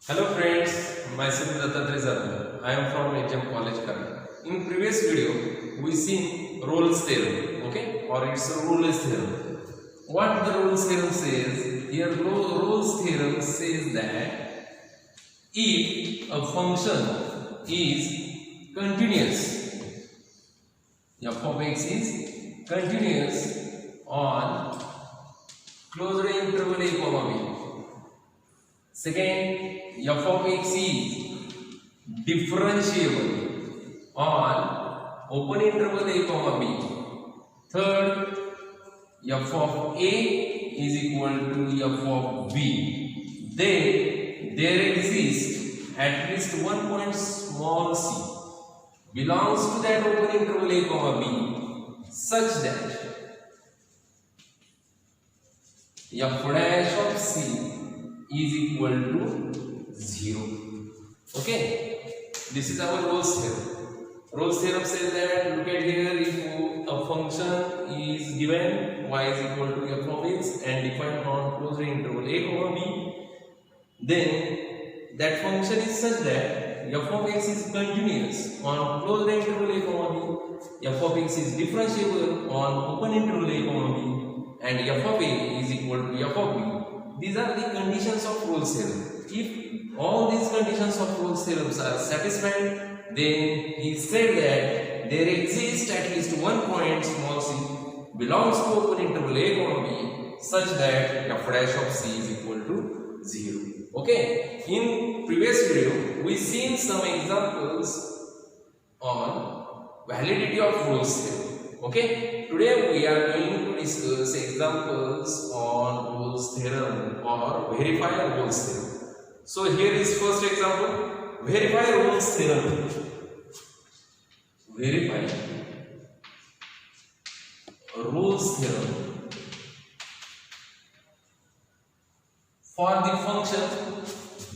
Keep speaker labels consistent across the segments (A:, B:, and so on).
A: Hello friends, myself Dattatreya Zarwal. I am from HM College Karnataka. In previous video, we seen Rolle's theorem, okay, or it's a Rolle's theorem. What the Rolle's theorem says here, Rolle's theorem says that if a function is continuous, f of x is continuous on closed interval a comma b. Second, f of x is differentiable on open interval a comma b. Third, f of a is equal to f of b. Then there exists at least one point small c belongs to that open interval a comma b such that f dash of c is equal to 0. Okay, this is our Rolle's theorem. Rolle's theorem says that, look at here, if a function is given y is equal to f of x and defined on closed interval a comma b, then that function is such that f of x is continuous on closed interval a comma b, f of x is differentiable on open interval a comma b, and f of a is equal to f of b. These are the conditions of Rolle's theorem. If all these conditions of Rolle's theorems are satisfied, then he said that there exists at least one point small c belongs to open interval a comma b such that f dash of c is equal to 0. Okay, in previous video we seen some examples on validity of Rolle's theorem. Okay, today we are going to discuss examples on Rolle's theorem or verify Rolle's theorem. So here is first example, verify Rolle's theorem. Verify Rolle's theorem for the function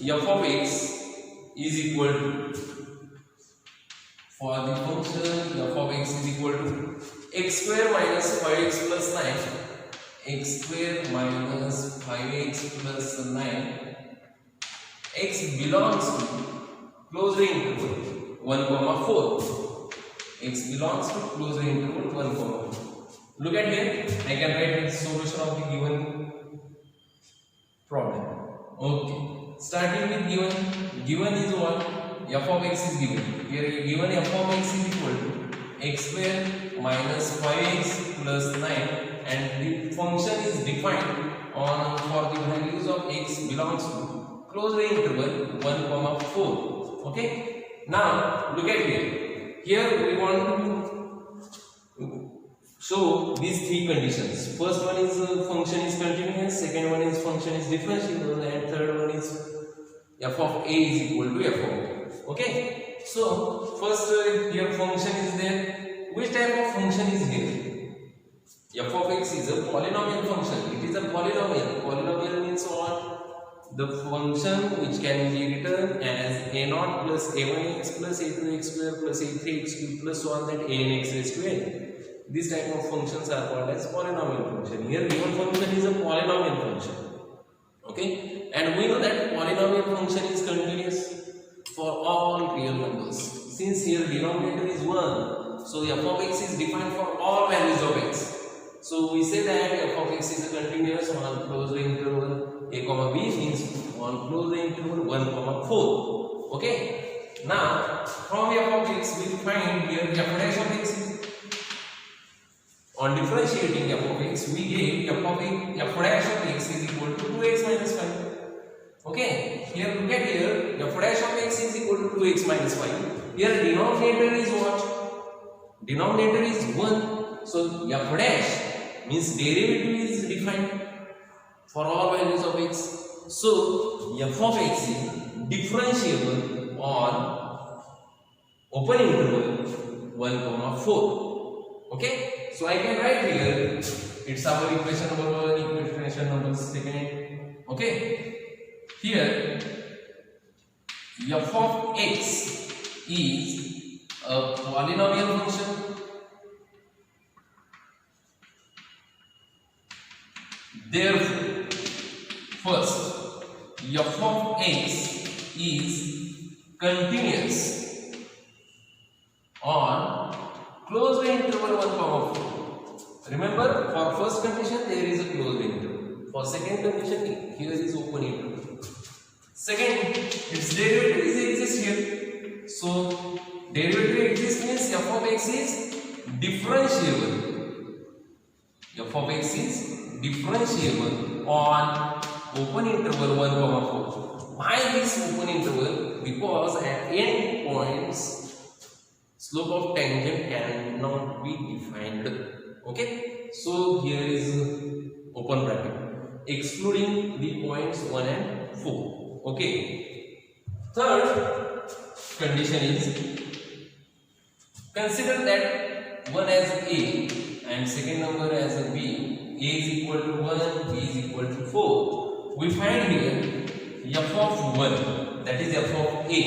A: f of x is equal to, for the function f of x is equal to x square minus 5x plus 9, x square minus 5x plus 9, x belongs to closed interval 1 comma 4, x belongs to closed interval 1 comma 4. Look at here, I can write the solution of the given problem. Okay, starting with given is what? F of x is given. Here given f of x is equal to x square minus 5x plus 9, and the function is defined on for the values of x belongs to closed interval 1 comma 4. Okay, now look at here. Here we want to show these three conditions. First one is function is continuous, second one is function is differentiable, and third one is f of a is equal to f of a. Okay, so first here function is there. Which type of function is here? F of x is a polynomial function. It is a polynomial. Polynomial means what? The function which can be written as a0 plus a1x plus a2x square plus a3x cube plus so on, that a(x) raised to n. These type of functions are called as polynomial function. Here given function is a polynomial function. Okay, and we know that polynomial function is continuous for all real numbers. Since here denominator is 1, so f of x is defined for all values of x. So we say that f of x is a continuous on closed interval a comma b, means on closed interval 1 comma 4. Okay, now from f of x we find here f dash of x is, on differentiating f of x we get f dash of x is equal to 2x minus 5. Okay, here look at here, f dash of x is equal to 2x minus 5. Here denominator is what? Denominator is 1. So f dash means derivative is defined for all values of x. So f of x is differentiable on open interval 1 comma 4. Okay, so I can write here, it's our equation number 1, equation number 2. Okay, here f of x is a polynomial function. Therefore, first f of x is continuous on closed interval 1 comma 4. Remember, for first condition there is a closed interval. For second condition, here is open interval. Second, its derivative exists here. So derivative exists means f of x is differentiable. F of x is differentiable on open interval 1 comma 4. Why this open interval? Because at end points slope of tangent cannot be defined. Okay, so here is open bracket excluding the points 1 and 4. Okay, third condition is, consider that one as a and second number as a b. A is equal to 1, b is equal to 4. We find here f of 1, that is f of a.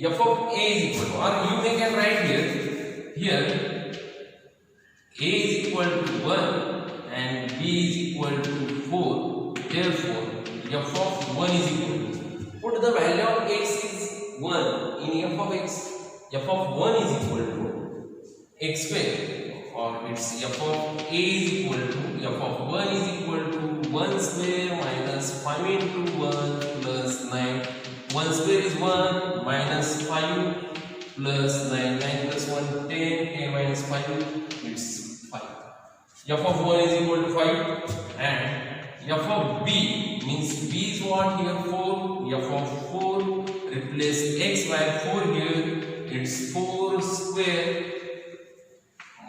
A: F of a is equal to, or you can write here a is equal to 1 and b is equal to 4. Therefore, f of 1 is equal to, put the value of x is 1 in f of x. F of 1 is equal to x square, or it's f of a is equal to, f of 1 is equal to 1 square minus 5 into 1 plus 9. 1 square is 1 minus 5 plus 9. 9 plus 1, 10. 10 minus 5, it's 5. F of 1 is equal to 5, and f of b means b is what here, 4. F of 4, replace x by 4 here, it's 4 square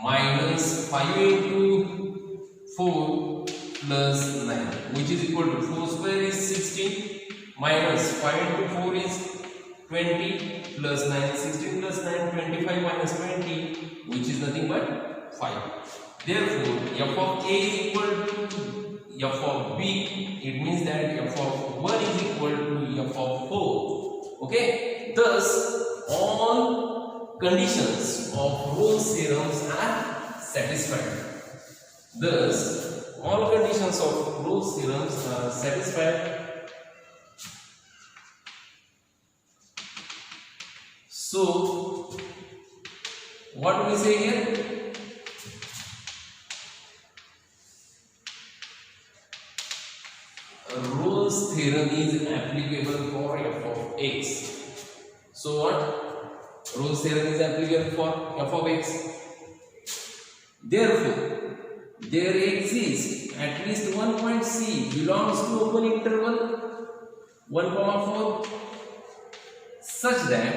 A: minus 5 into 4 plus 9, which is equal to 4 square is 16 minus 5 into 4 is 20 plus 9, 16 plus 9, 25 minus 20, which is nothing but 5. Therefore, f of a is equal to f of b. It means that f of 1 is equal to f of 4. Okay. Thus, all conditions of Rolle's theorems are satisfied. Thus, all conditions of Rolle's theorems are satisfied. So, what do we say here? Rolle's theorem is applicable for f of x. So what? Rolle's theorem is applicable for f of x. Therefore, there exists at least one point c belongs to open interval 1 comma 4 such that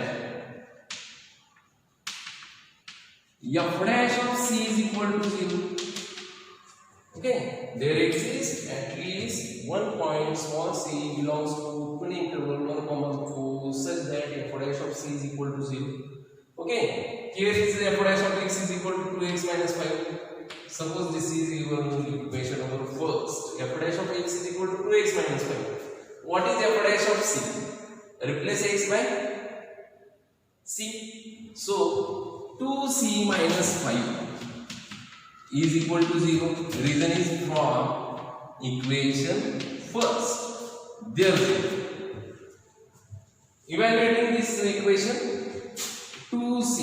A: f dash of c is equal to 0. Okay, there exists at least one point small c belongs to open interval 1 comma 4 such that f dash of c is equal to 0. Okay, here is f dash of x is equal to 2x minus 5. Suppose this is your equation number first. F dash of x is equal to 2x minus 5. What is f dash of c? Replace x by c. So 2c minus 5 is equal to 0. Reason is from equation first. Therefore, evaluating this equation, 2c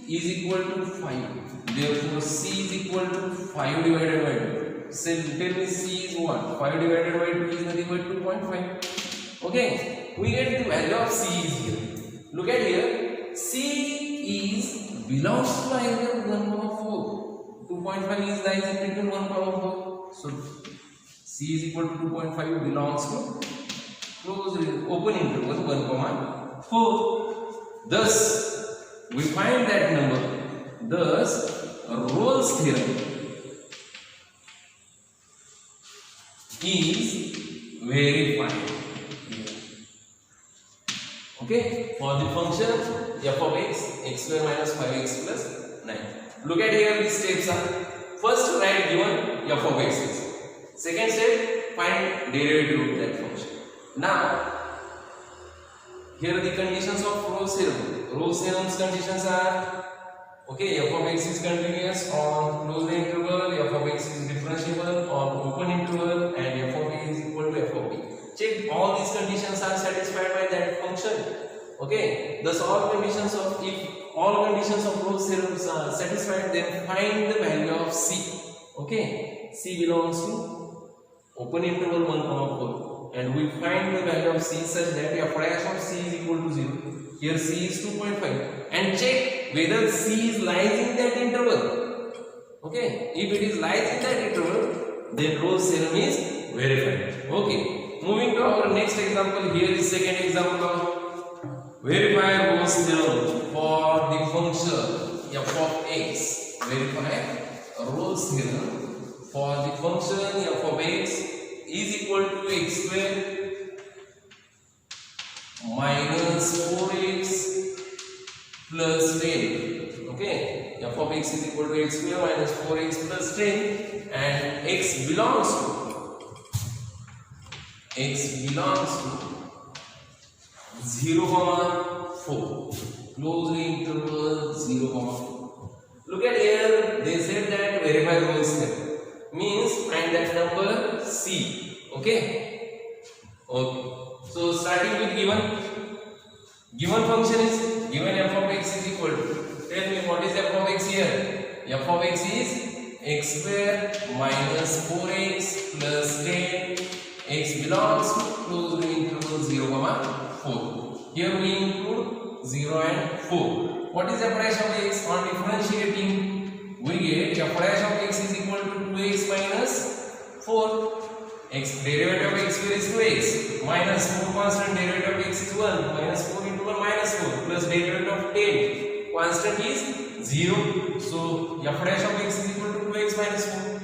A: is equal to 5. Therefore, c is equal to 5 divided by 2. So tell me c is what? 5 divided by 2 is nothing but 2.5. Okay, we get the value of c is here. Look at here, c is belongs to either 1 comma 4. 2.5 is lies in between 1 comma 4. So c is equal to 2.5 belongs to closed open interval 1 comma 4. Thus, we find that number. Thus, Rolle's theorem is verified. Okay, for the function f of x, x square minus 5x plus 9. Look at here, the steps are: first, write given f of x is. Second step, find derivative of that function. Now, here are the conditions of Rolle's theorem. Rolle's theorem's conditions are: okay, f of x is continuous on closed interval, f of x is differentiable on open interval, and f of a is equal to f of b. Check all these conditions are satisfied by that function. question. Okay, thus all conditions of, if all conditions of Rolle's theorem are satisfied, then find the value of C. Okay, C belongs to open interval 1 comma 4, and we find the value of C such that f dash of C is equal to 0. Here C is 2.5, and check whether C is lies in that interval. Okay, if it is lies in that interval, then Rolle's theorem is verified. Okay, moving to our next example. Here is second example of verify Rolle's theorem for the function f of x. Verify Rolle's theorem for the function f of x is equal to x square minus 4x plus 10. Okay, f of x is equal to x square minus 4x plus 10, and x belongs to 0 comma 4, closed interval 0 comma 4. Look at here, they said that verify Rolle's theorem means find that number C. Okay, so starting with given function is given f of x is equal to, tell me what is f of x here? F of x is x square minus 4x plus 10. X belongs to closed interval 0 comma 4. Here we include 0 and 4. What is f dash of x? On differentiating, we get f dash of x is equal to 2x minus 4. X derivative of x square is 2x minus 4 constant derivative of x is 1 minus 4 into 1 minus 4 plus derivative of 10 constant is 0. So f dash of x is equal to 2x minus 4.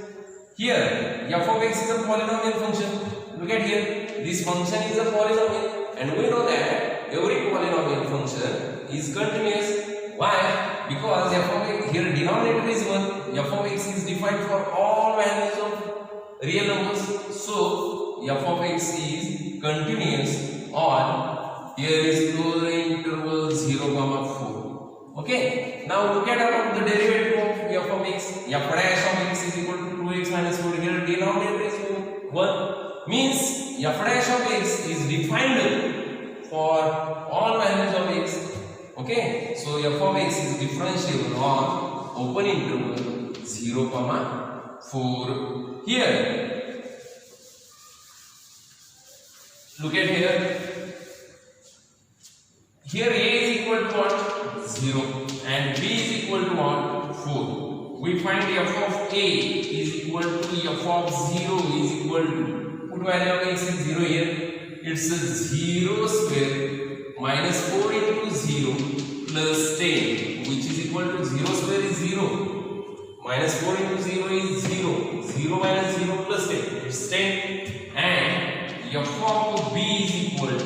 A: Here f of x is a polynomial function. Look at here, this function is a polynomial, and we know that every polynomial function is continuous. Why? Because f of x, here denominator is 1, f of x is defined for all values of real numbers. So f of x is continuous on, here is closed interval 0 comma 4. Okay, now look at about the derivative of f of x. F dash of x is equal to 2x minus 4. Here denominator is 1, means f dash of x is defined for all values of x. Okay, so f of x is differentiable on open interval 0 comma 4. Here, look at here. Here a is equal to what? 0, and b is equal to what? 4. We find f of a is equal to f of 0 is equal to, put value of x is 0 here. It's 0 square minus 4 into 0 plus 10, which is equal to 0 square is 0. Minus 4 into 0 is 0. 0 minus 0 plus 10. It's 10. And f of b is equal to,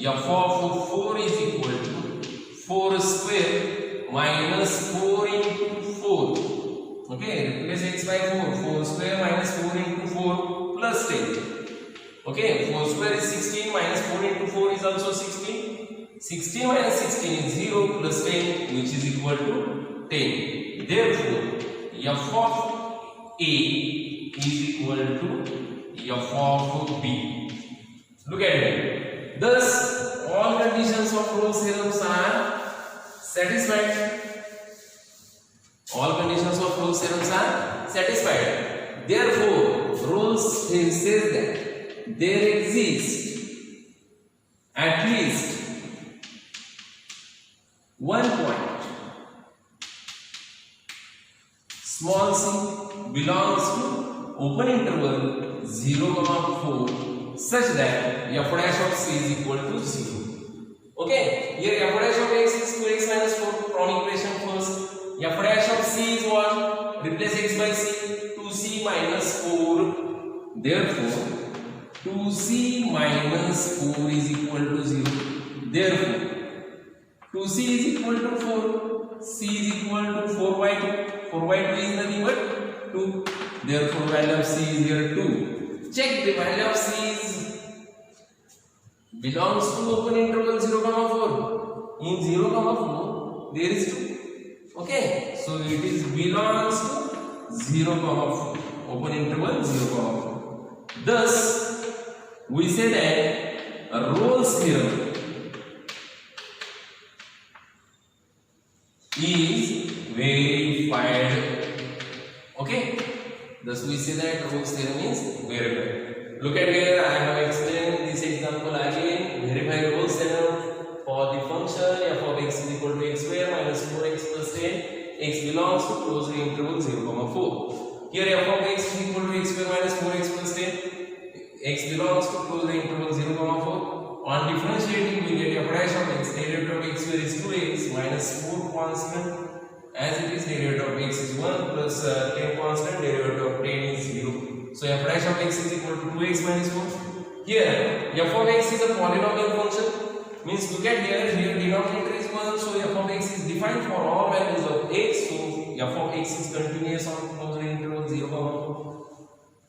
A: f of 4 is equal to 4 square minus 4 into 4. Okay, replace x by 4. 4 square minus 4 into 4 plus 10. Okay, 4 square is 16 minus 4 into 4 is also 16. 16 minus 16 is 0 plus 10, which is equal to 10. Therefore, f of a is equal to f of b. Look at it. Thus, all conditions of Rolle's theorems are satisfied. All conditions of Rolle's theorems are satisfied. Therefore, Rolle's theorem says that there exists at least one point, small c, belongs to open interval 0, 4 such that f dash of c is equal to 0. Okay, here f dash of x is 2x minus 4 from equation first. F dash of c is what? Replace x by c, 2c minus 4. Therefore, 2c minus 4 is equal to 0. Therefore, 2c is equal to 4. c is equal to 4 by 2. 4 by 2 is nothing but 2. Therefore, value of c is here 2. Check the value of c is belongs to open interval 0, 4. In 0, 4, there is 2. Okay, so it is belongs to 0, 4. Open interval 0, 4. Thus, we say that Rolle's theorem is verified. Okay, thus we say that Rolle's theorem is verified. Look at here, I have explained this example again. Verify Rolle's theorem for the function f of x is equal to x square minus 4x plus 10. X belongs to closed interval 0, 4. Here f of x is equal to x square minus 4x plus 10. X belongs to closed interval 0, 4. On differentiating, we get f dash of x. Derivative of x square is 2x minus 4 constant. As it is, derivative of x is 1 plus 10 constant. Derivative of 10 is 0. So f dash of x is equal to 2x minus 4. Here f of x is a polynomial function. Means look at here denominator is 1, so f of x is defined for all values of x. So f of x is continuous on closed interval 0, 4.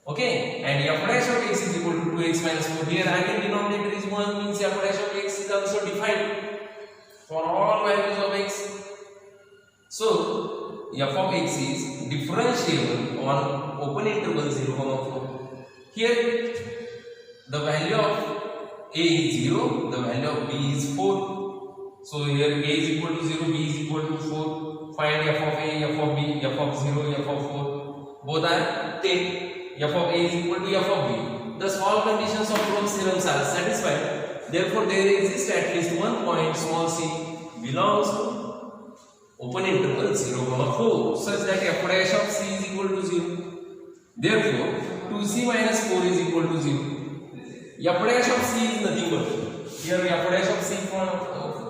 A: Okay, and f dash of x is equal to 2x minus 4. Here again denominator is 1, means f dash of x is also defined for all values of x. So f of x is differentiable on open interval 0, 4. Here the value of a is 0, the value of b is 4. So here a is equal to 0, b is equal to 4. Find f of a, f of b, f of 0, f of 4. Both are 10. F of a is equal to f of b. Thus all conditions of Rolle's theorems are satisfied. Therefore there exists at least one point small c belongs to open interval 0, 4 such that f dash of c is equal to 0. Therefore 2c minus 4 is equal to 0. F dash of c is nothing but, here f dash of c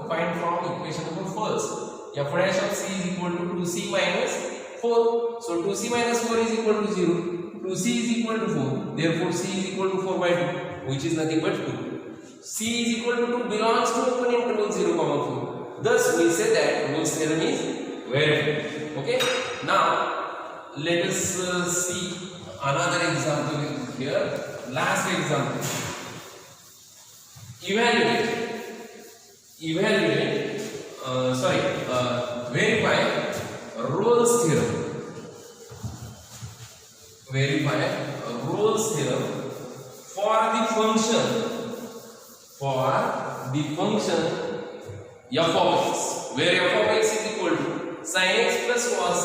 A: find from equation number first. F dash of c is equal to 2c minus 4. So 2c minus 4 is equal to 0. 2c is equal to 4. Therefore c is equal to 4 by 2, which is nothing but 2. C is equal to 2 belongs to open interval 0, 4. Thus we say that Rolle's theorem is verified. Okay. Now let us see another example here. Last example. Verify Rolle's theorem. Verify Rolle's theorem for the function f of x, where f of x is equal to sin x plus cos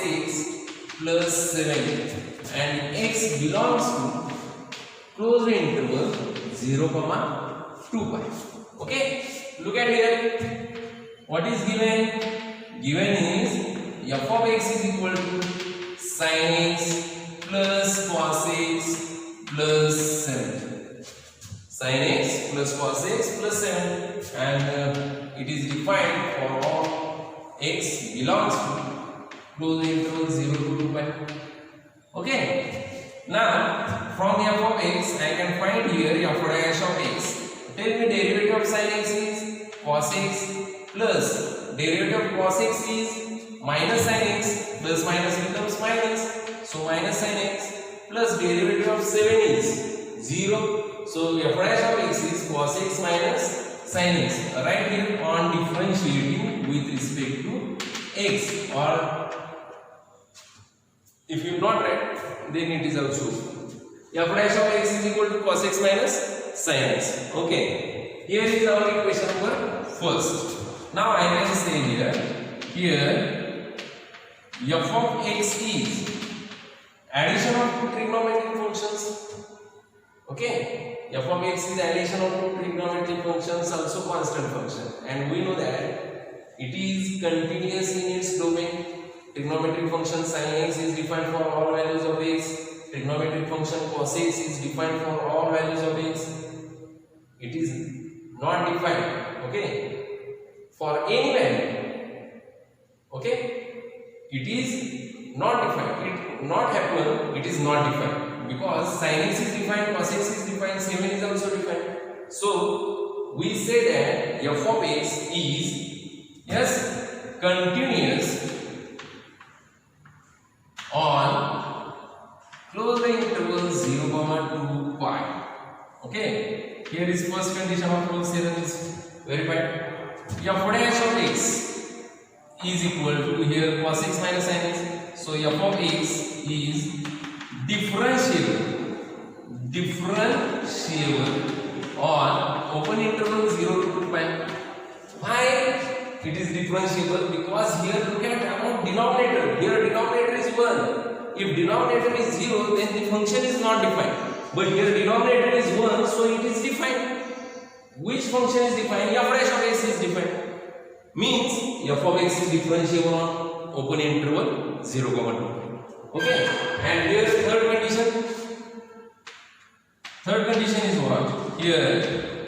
A: x plus 7, and x belongs to closed interval 0, 2 pi. Okay, look at here. What is given? Given is f of x is equal to sin x plus cos x plus 7. Sin x plus cos x plus 7, and it is defined for all x belongs to closed interval 0 to 2 pi. Okay. Now from f of x I can find here f dash of x. Tell me derivative of sin x is cos x plus derivative of cos x is minus sin x, plus minus becomes minus, so minus sin x, plus derivative of 7 is 0. So f dash of x is cos x minus sin x. Right here on differentiating with respect to x, or if you not write, then it is also f dash of x is equal to cos x minus sin x. Okay, here is our equation number first. Now I can say here f of x is addition of two trigonometric functions. Okay, f of x is addition of two trigonometric functions, also constant function, and we know that it is continuous in its domain. Trigonometric function sin x is defined for all values of x. Trigonometric function cos x is defined for all values of x. It is not defined, okay, for any value. Okay, it is not defined. It not happen. It is not defined because sin x is defined, cos x is defined, 7 is also defined. So we say that f of x is continuous on closed interval 0, 2 pi. Okay, here is first condition of Rolle's theorem is verified. F dash of x is equal to here cos x minus sin x. So f of x is differentiable on open interval 0 to 2 pi. Why it is differentiable? Because here look at our denominator. Here denominator is 1. If denominator is 0, then the function is not defined. But here denominator is 1, so it is defined. Which function is defined? F dash of x is defined. Means f of x is differentiable on open interval 0, 2. Okay. And here third condition. Third condition is what? Here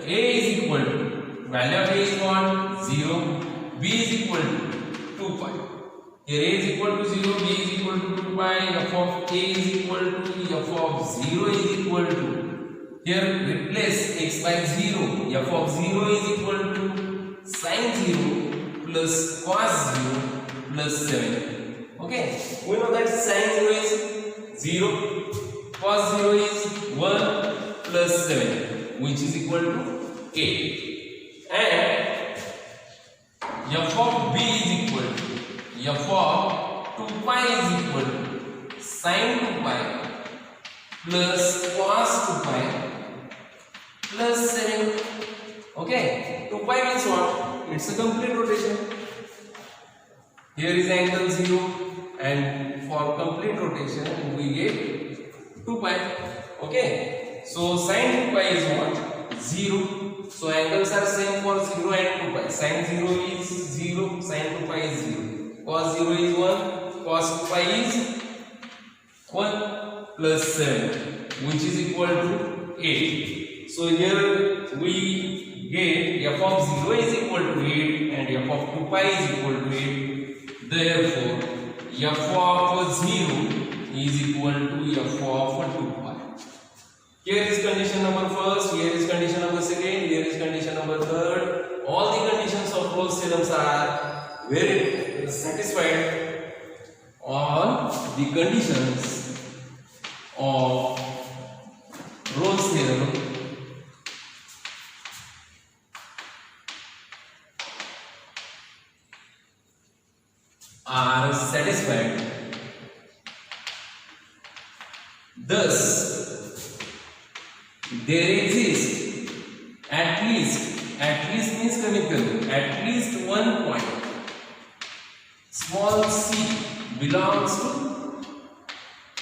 A: a is equal to, value of a is what? 0. B is equal to 2 pi. Here a is equal to 0, b is equal to 2 pi, f of a is equal to, f of 0 is equal to, here replace x by 0, f of 0 is equal to sin 0 plus cos 0 plus 7. Okay, we know that sin 0 is 0, cos 0 is 1 plus 7, which is equal to 8. And f of b is equal to, f of 2 pi is equal to sin 2 pi plus cos 2 pi plus 7. Okay, 2 pi means what? It's a complete rotation. Here is angle 0, and for complete rotation we get 2 pi. Okay, so sin 2 pi is what? 0. So angles are same for 0 and 2 pi. Sin 0 is 0, sin 2 pi is 0. Cos 0 is 1, cos 2 pi is 1 plus 7, which is equal to 8. So here we get f of 0 is equal to 8 and f of 2 pi is equal to 8. Therefore, f of 0 is equal to f of 2 pi. Here is condition number first, here is condition number second, here is condition number third. All the conditions of Rolle's theorems are very satisfied. All the conditions of Rolle's theorem are satisfied. Thus, there exists at least means chemical, at least one point, small c belongs to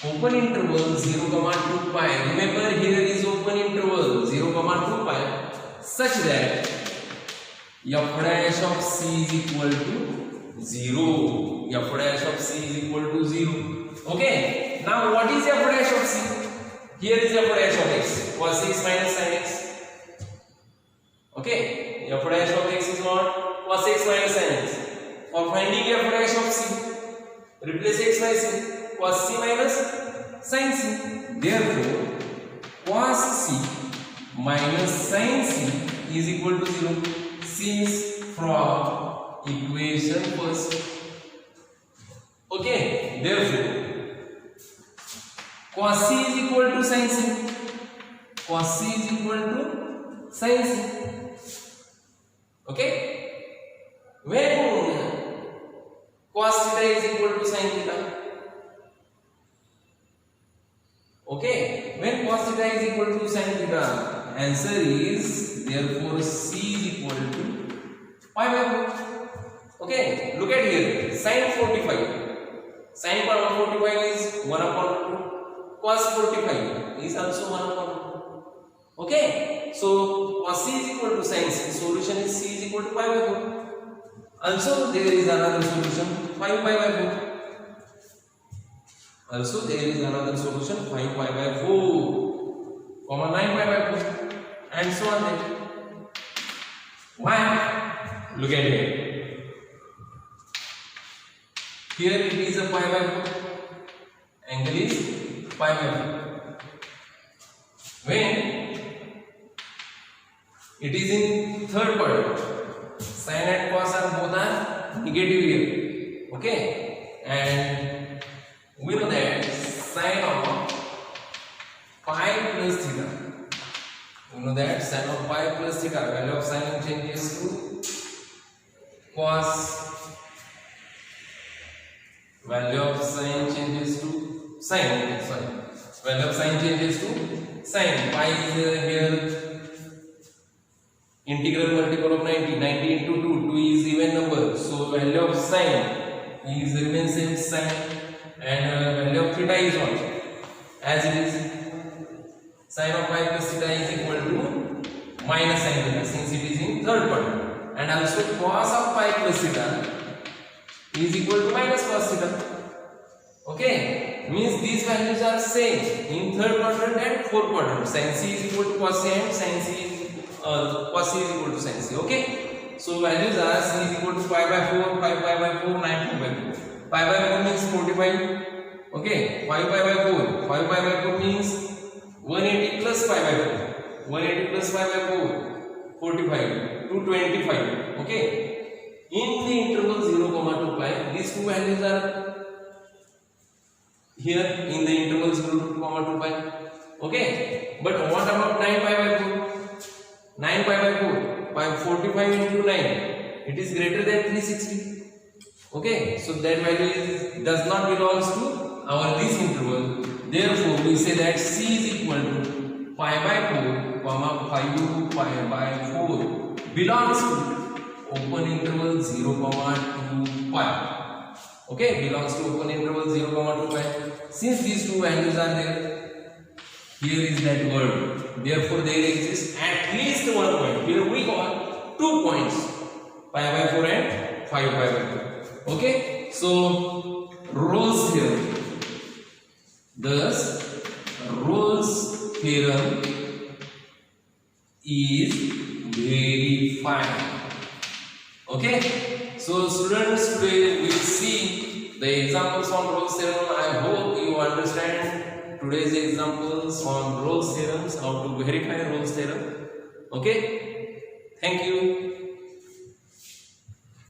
A: open interval 0, 2 pi. Remember, here is open interval 0, 2 pi, such that f dash of c is equal to 0. F dash of c is equal to 0. Okay, now what is f dash of c? Here is f dash of x, cos x minus sin x. Okay, f dash of x is what? Cos x minus sin x. For finding f dash of c, replace x by c, cos c minus sin c. Therefore, cos c minus sin c is equal to 0. Since from equation first. Okay, therefore, cos c is equal to sin c. Cos c is equal to sin c. Okay? When cos theta is equal to sin theta. Okay? When cos theta is equal to sin theta, answer is therefore c is equal to pi by 4. Okay? Look at here. Sin 45. Sin 45 is 1 upon 2. Cos 45 is also 1 upon 2. Okay, so cos c is equal to sin c. Solution is c is equal to pi by 4. Also, there is another solution 5 pi by 4. Also, there is another solution 5 pi by 4, 9 pi by 4, and so on. Why? Look at here. Here it is a pi by 4. Angle is pi by 4. When it is in third quadrant, sin and cos are both are negative here. Okay, and we know that sin of pi plus theta. We know that sin of pi plus theta, value of sin changes to cos. Value of sin changes to sin. Value of sin changes to sin. Pi is here Integral multiple of 90. 90 into 2. 2 is even number. So value of sine is remains same sine, and value of theta is what? As it is. Sine of pi plus theta is equal to minus sine theta since it is in third quadrant. And also cos of pi plus theta is equal to minus cos theta. Okay, means these values are same in third quadrant and fourth quadrant. Sin c is equal to cos c and sin c is cos c is equal to sin c. Okay, so values are c is equal to pi by 4, 5 pi by 4, 9 pi by 4. Pi by 4 means 45. Okay, 5 pi by 4, 5 pi by 4 means 180 plus pi by 4. 180 plus pi by 4, 45 to 25. Okay, in the interval 0, 2 pi, these two values are here in the interval 0 to 2 pi. Okay, but what about 9 pi by 4? 9 pi by 4, by 45 into 9, it is greater than 360. Okay, so that value does not belongs to our this interval. Therefore, we say that c is equal to pi by 4, 5 pi by 4 belongs to open interval 0, 2 pi. Okay, belongs to open interval 0, 2 pi. Since these two values are there, here is that word. Therefore, there exists at least one point. Here we got 2 points, pi by 4 and 5 pi by 4. Okay, so Rolle's theorem. Thus, Rolle's theorem is verified. Okay, so students, today we will see the examples on Rolle's theorem. I hope you understand today's examples on Rolle's theorems, how to verify Rolle's theorem. Okay, thank you.